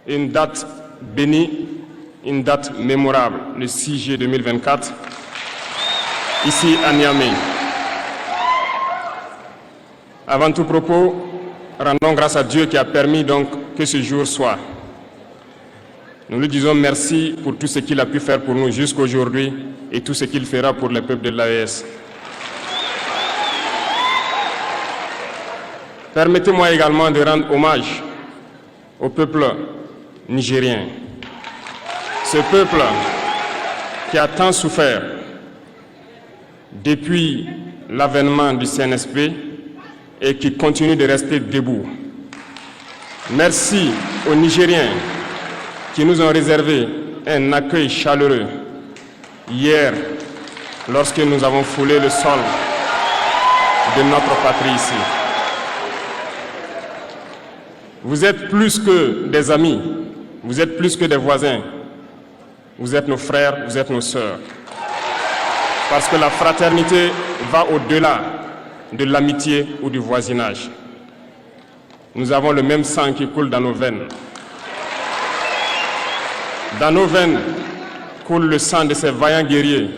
une date bénie, une date mémorable, le 6 juillet 2024, ici à Niamey. Avant tout propos, rendons grâce à Dieu qui a permis donc que ce jour soit. Nous lui disons merci pour tout ce qu'il a pu faire pour nous jusqu'à aujourd'hui et tout ce qu'il fera pour le peuple de l'AES. Permettez-moi également de rendre hommage au peuple nigérien. Ce peuple qui a tant souffert depuis l'avènement du CNSP et qui continue de rester debout. Merci aux Nigériens qui nous ont réservé un accueil chaleureux hier lorsque nous avons foulé le sol de notre patrie ici. Vous êtes plus que des amis, vous êtes plus que des voisins, vous êtes nos frères, vous êtes nos sœurs. Parce que la fraternité va au-delà de l'amitié ou du voisinage. Nous avons le même sang qui coule dans nos veines. Dans nos veines coule le sang de ces vaillants guerriers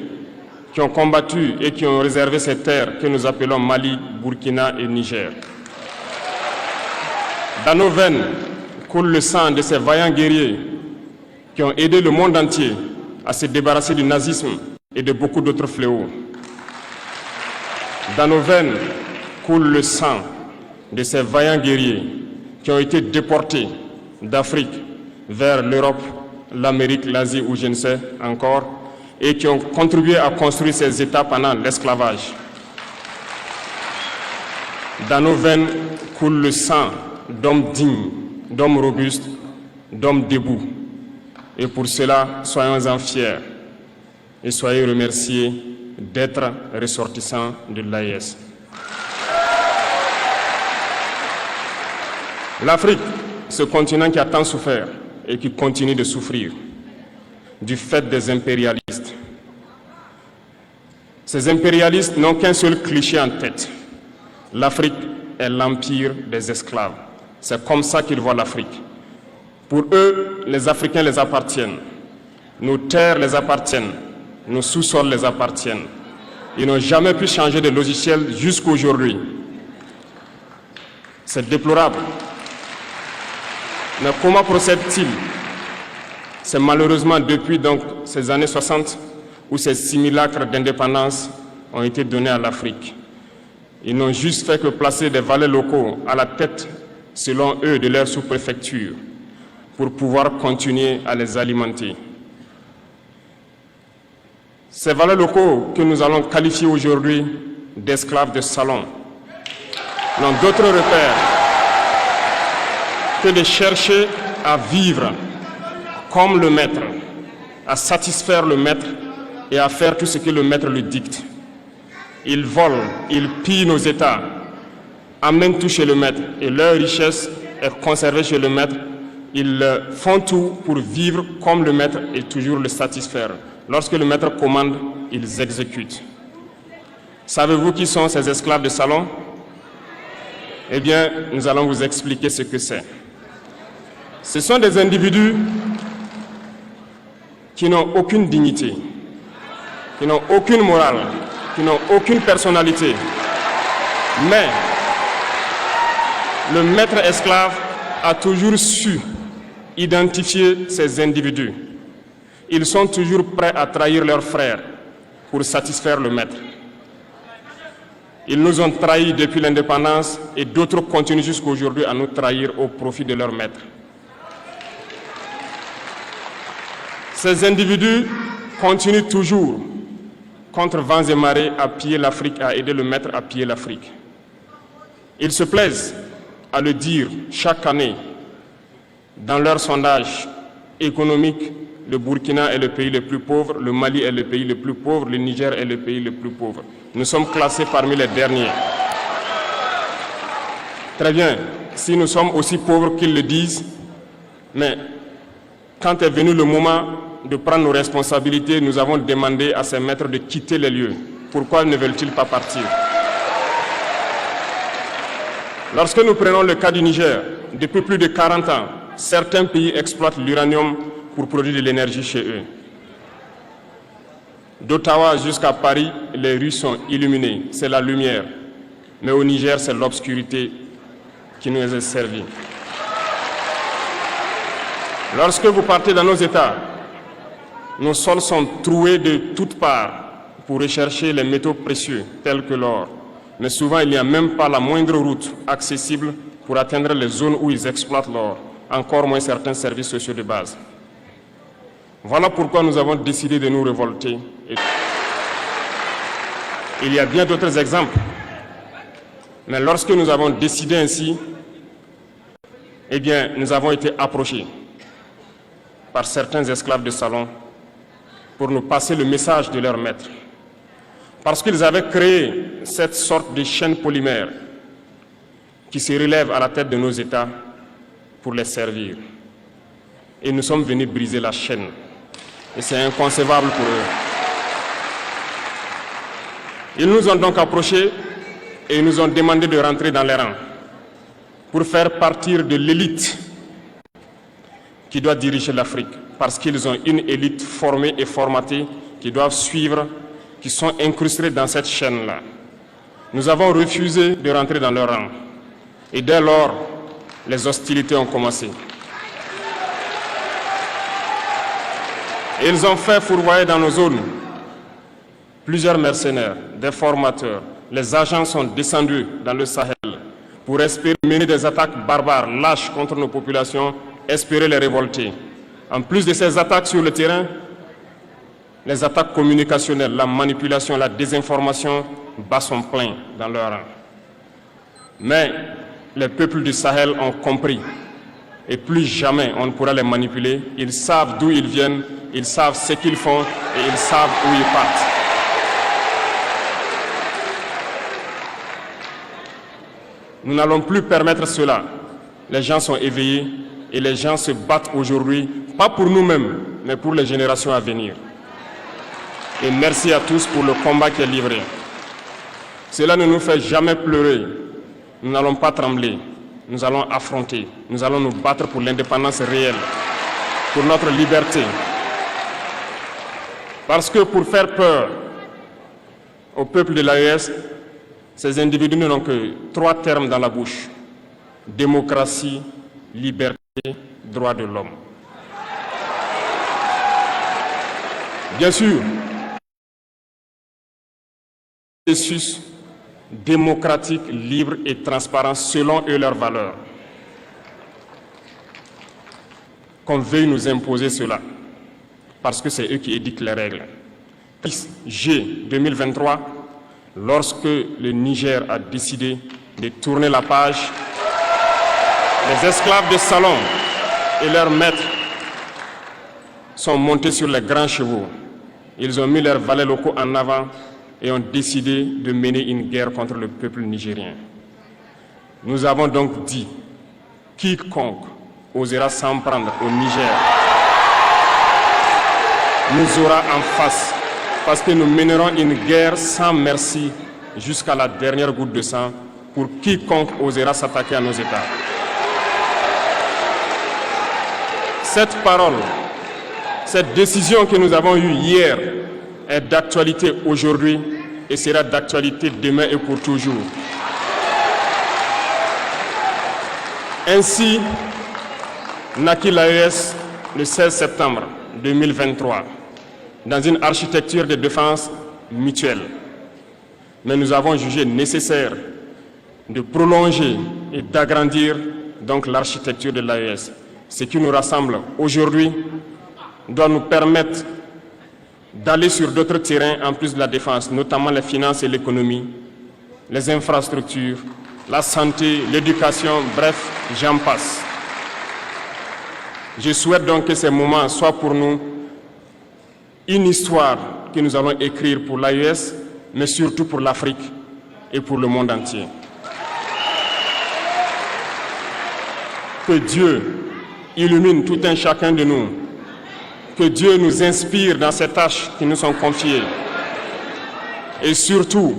qui ont combattu et qui ont réservé ces terres que nous appelons Mali, Burkina et Niger. Dans nos veines coule le sang de ces vaillants guerriers qui ont aidé le monde entier à se débarrasser du nazisme et de beaucoup d'autres fléaux. Dans nos veines coule le sang de ces vaillants guerriers qui ont été déportés d'Afrique vers l'Europe, l'Amérique, l'Asie ou je ne sais encore, et qui ont contribué à construire ces États pendant l'esclavage. Dans nos veines coule le sang d'hommes dignes, d'hommes robustes, d'hommes debout. Et pour cela, soyons-en fiers et soyez remerciés d'être ressortissants de l'AES. L'Afrique, ce continent qui a tant souffert et qui continue de souffrir du fait des impérialistes. Ces impérialistes n'ont qu'un seul cliché en tête. L'Afrique est l'empire des esclaves. C'est comme ça qu'ils voient l'Afrique. Pour eux, les Africains les appartiennent. Nos terres les appartiennent. Nos sous-sols les appartiennent. Ils n'ont jamais pu changer de logiciel jusqu'à aujourd'hui. C'est déplorable. Mais comment procèdent-ils? C'est malheureusement depuis donc, ces années 60 où ces simulacres d'indépendance ont été donnés à l'Afrique. Ils n'ont juste fait que placer des valets locaux à la tête, selon eux, de leur sous-préfecture pour pouvoir continuer à les alimenter. Ces valets locaux que nous allons qualifier aujourd'hui d'esclaves de salon n'ont d'autre repère que de chercher à vivre comme le maître, à satisfaire le maître et à faire tout ce que le maître lui dicte. Ils volent, ils pillent nos États, amènent tout chez le maître et leur richesse est conservée chez le maître. Ils font tout pour vivre comme le maître et toujours le satisfaire. Lorsque le maître commande, ils exécutent. Savez-vous qui sont ces esclaves de salon? Eh bien, nous allons vous expliquer ce que c'est. Ce sont des individus qui n'ont aucune dignité, qui n'ont aucune morale, qui n'ont aucune personnalité. Mais le maître esclave a toujours su identifier ces individus. Ils sont toujours prêts à trahir leurs frères pour satisfaire le maître. Ils nous ont trahis depuis l'indépendance et d'autres continuent jusqu'à aujourd'hui à nous trahir au profit de leur maître. Ces individus continuent toujours, contre vents et marées, à piller l'Afrique, à aider le maître à piller l'Afrique. Ils se plaisent à le dire chaque année dans leurs sondages économiques. Le Burkina est le pays le plus pauvre, le Mali est le pays le plus pauvre, le Niger est le pays le plus pauvre. Nous sommes classés parmi les derniers. Très bien, si nous sommes aussi pauvres qu'ils le disent, mais quand est venu le moment de prendre nos responsabilités, nous avons demandé à ces maîtres de quitter les lieux. Pourquoi ne veulent-ils pas partir? Lorsque nous prenons le cas du Niger, depuis plus de 40 ans, certains pays exploitent l'uranium pour produire de l'énergie chez eux. D'Ottawa jusqu'à Paris, les rues sont illuminées, c'est la lumière. Mais au Niger, c'est l'obscurité qui nous est servie. Lorsque vous partez dans nos États, nos sols sont troués de toutes parts pour rechercher les métaux précieux tels que l'or. Mais souvent, il n'y a même pas la moindre route accessible pour atteindre les zones où ils exploitent l'or, encore moins certains services sociaux de base. Voilà pourquoi nous avons décidé de nous révolter. Il y a bien d'autres exemples. Mais lorsque nous avons décidé ainsi, eh bien, nous avons été approchés par certains esclaves de salon pour nous passer le message de leur maître. Parce qu'ils avaient créé cette sorte de chaîne polymère qui se relève à la tête de nos États pour les servir. Et nous sommes venus briser la chaîne. Et c'est inconcevable pour eux. Ils nous ont donc approchés et ils nous ont demandé de rentrer dans les rangs pour faire partir de l'élite qui doit diriger l'Afrique, parce qu'ils ont une élite formée et formatée qui doivent suivre, qui sont incrustés dans cette chaîne-là. Nous avons refusé de rentrer dans leur rang. Et dès lors, les hostilités ont commencé. Ils ont fait fourvoyer dans nos zones plusieurs mercenaires, des formateurs. Les agents sont descendus dans le Sahel pour espérer mener des attaques barbares, lâches contre nos populations, espérer les révolter. En plus de ces attaques sur le terrain, les attaques communicationnelles, la manipulation, la désinformation battent son plein dans leur rang. Mais les peuples du Sahel ont compris. Et plus jamais on ne pourra les manipuler. Ils savent d'où ils viennent, ils savent ce qu'ils font et ils savent où ils partent. Nous n'allons plus permettre cela. Les gens sont éveillés et les gens se battent aujourd'hui, pas pour nous-mêmes, mais pour les générations à venir. Et merci à tous pour le combat qui est livré. Cela ne nous fait jamais pleurer. Nous n'allons pas trembler. Nous allons affronter. Nous allons nous battre pour l'indépendance réelle, pour notre liberté. Parce que pour faire peur au peuple de l'AES, ces individus n'ont que 3 termes dans la bouche: démocratie, liberté, droits de l'homme. Bien sûr, processus démocratique, libre et transparent selon eux leurs valeurs. Qu'on veuille nous imposer cela, parce que c'est eux qui édictent les règles. G 2023, lorsque le Niger a décidé de tourner la page, les esclaves de salon et leurs maîtres sont montés sur les grands chevaux. Ils ont mis leurs valets locaux en avant et ont décidé de mener une guerre contre le peuple nigérien. Nous avons donc dit, quiconque osera s'en prendre au Niger nous aura en face, parce que nous mènerons une guerre sans merci jusqu'à la dernière goutte de sang pour quiconque osera s'attaquer à nos États. Cette parole, cette décision que nous avons eue hier est d'actualité aujourd'hui et sera d'actualité demain et pour toujours. Ainsi naquit l'AES le 16 septembre 2023 dans une architecture de défense mutuelle. Mais nous avons jugé nécessaire de prolonger et d'agrandir donc l'architecture de l'AES. Ce qui nous rassemble aujourd'hui doit nous permettre d'aller sur d'autres terrains en plus de la défense, notamment les finances et l'économie, les infrastructures, la santé, l'éducation, bref, j'en passe. Je souhaite donc que ces moments soient pour nous une histoire que nous allons écrire pour l'AES, mais surtout pour l'Afrique et pour le monde entier. Que Dieu illumine tout un chacun de nous. Que Dieu nous inspire dans ces tâches qui nous sont confiées. Et surtout,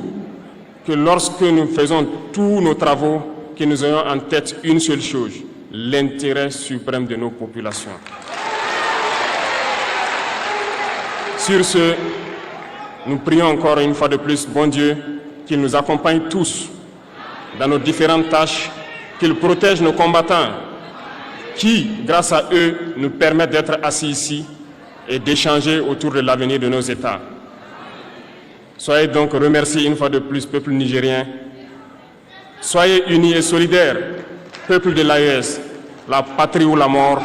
que lorsque nous faisons tous nos travaux, que nous ayons en tête une seule chose, l'intérêt suprême de nos populations. Sur ce, nous prions encore une fois de plus, bon Dieu, qu'il nous accompagne tous dans nos différentes tâches, qu'il protège nos combattants qui, grâce à eux, nous permettent d'être assis ici et d'échanger autour de l'avenir de nos États. Soyez donc remerciés une fois de plus, peuple nigérien. Soyez unis et solidaires, peuple de l'AES, la patrie ou la mort.